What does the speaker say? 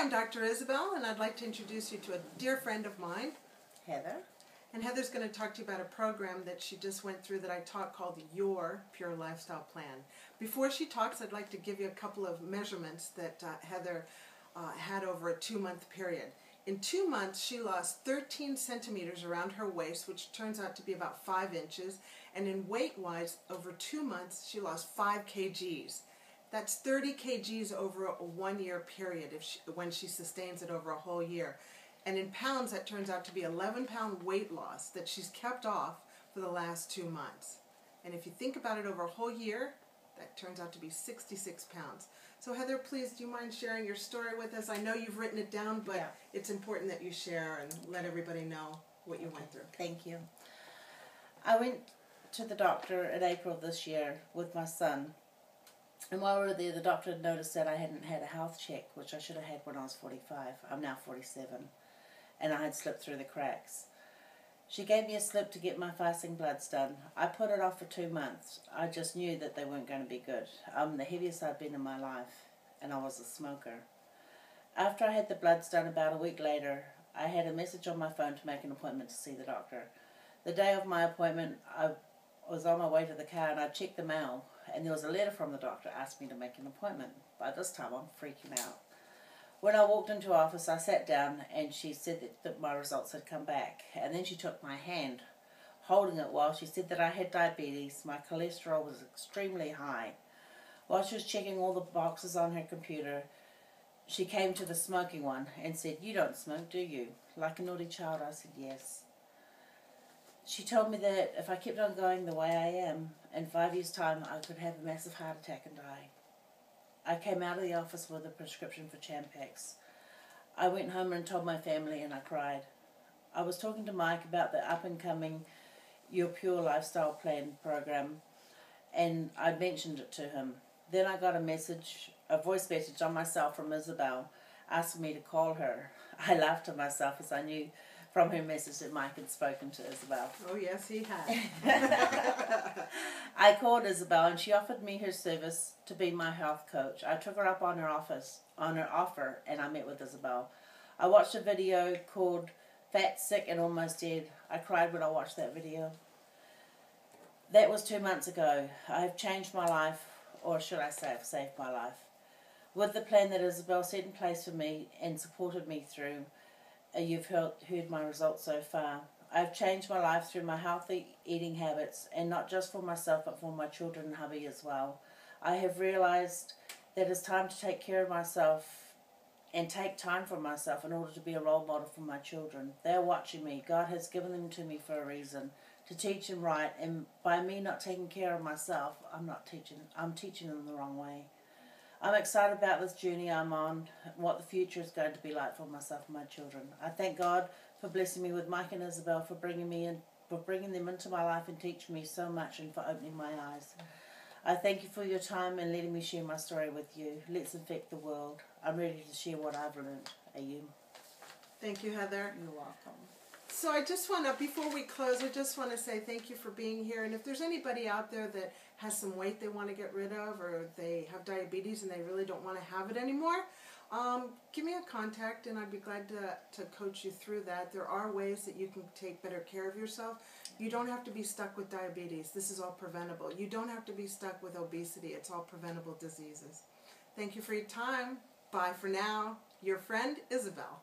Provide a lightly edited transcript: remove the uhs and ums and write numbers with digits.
I'm Dr. Isabel, and I'd like to introduce you to a dear friend of mine, Heather. And Heather's going to talk to you about a program that she just went through that I taught called Your Pure Lifestyle Plan. Before she talks, I'd like to give you a couple of measurements that Heather had over a 2-month period. In 2 months, she lost 13 centimeters around her waist, which turns out to be about 5 inches. And in weight-wise, over 2 months, she lost 5 kgs. That's 30 kgs over a 1-year period when she sustains it over a whole year. And in pounds, that turns out to be 11-pound weight loss that she's kept off for the last 2 months. And if you think about it over a whole year, that turns out to be 66 pounds. So Heather, please, do you mind sharing your story with us? I know you've written it down, but it's important that you share and let everybody know what you went through. Thank you. I went to the doctor in April this year with my son. And while we were there, the doctor had noticed that I hadn't had a health check, which I should have had when I was 45. I'm now 47. And I had slipped through the cracks. She gave me a slip to get my fasting bloods done. I put it off for 2 months. I just knew that they weren't going to be good. I'm the heaviest I'd been in my life, and I was a smoker. After I had the bloods done about a week later, I had a message on my phone to make an appointment to see the doctor. The day of my appointment, I was on my way to the car and I checked the mail, and there was a letter from the doctor asking me to make an appointment. By this time, I'm freaking out. When I walked into her office, I sat down and she said that my results had come back. And then she took my hand, holding it while she said that I had diabetes, my cholesterol was extremely high. While she was checking all the boxes on her computer, she came to the smoking one and said, "You don't smoke, do you?" Like a naughty child, I said yes. She told me that if I kept on going the way I am, in 5 years' time I could have a massive heart attack and die. I came out of the office with a prescription for Champax. I went home and told my family and I cried. I was talking to Mike about the up-and-coming Your Pure Lifestyle Plan program, and I mentioned it to him. Then I got a voice message on my cell from Isabel asking me to call her. I laughed to myself as I knew from her message that Mike had spoken to Isabel. Oh yes, he had. I called Isabel and she offered me her service to be my health coach. I took her up on her offer, and I met with Isabel. I watched a video called Fat, Sick and Almost Dead. I cried when I watched that video. That was 2 months ago. I have changed my life, or should I say I've saved my life. With the plan that Isabel set in place for me and supported me through, you've heard my results so far. I've changed my life through my healthy eating habits, and not just for myself but for my children and hubby as well. I have realised that it's time to take care of myself and take time for myself in order to be a role model for my children. They're watching me. God has given them to me for a reason, to teach them right, and by me not taking care of myself, I'm teaching them the wrong way. I'm excited about this journey I'm on, what the future is going to be like for myself and my children. I thank God for blessing me with Mike and Isabel, for bringing them into my life and teaching me so much and for opening my eyes. I thank you for your time and letting me share my story with you. Let's infect the world. I'm ready to share what I've learned. Are you? Thank you, Heather. You're welcome. So I just want to, before we close, I just want to say thank you for being here. And if there's anybody out there that has some weight they want to get rid of, or they have diabetes and they really don't want to have it anymore, give me a contact and I'd be glad to coach you through that. There are ways that you can take better care of yourself. You don't have to be stuck with diabetes. This is all preventable. You don't have to be stuck with obesity. It's all preventable diseases. Thank you for your time. Bye for now. Your friend, Isabel.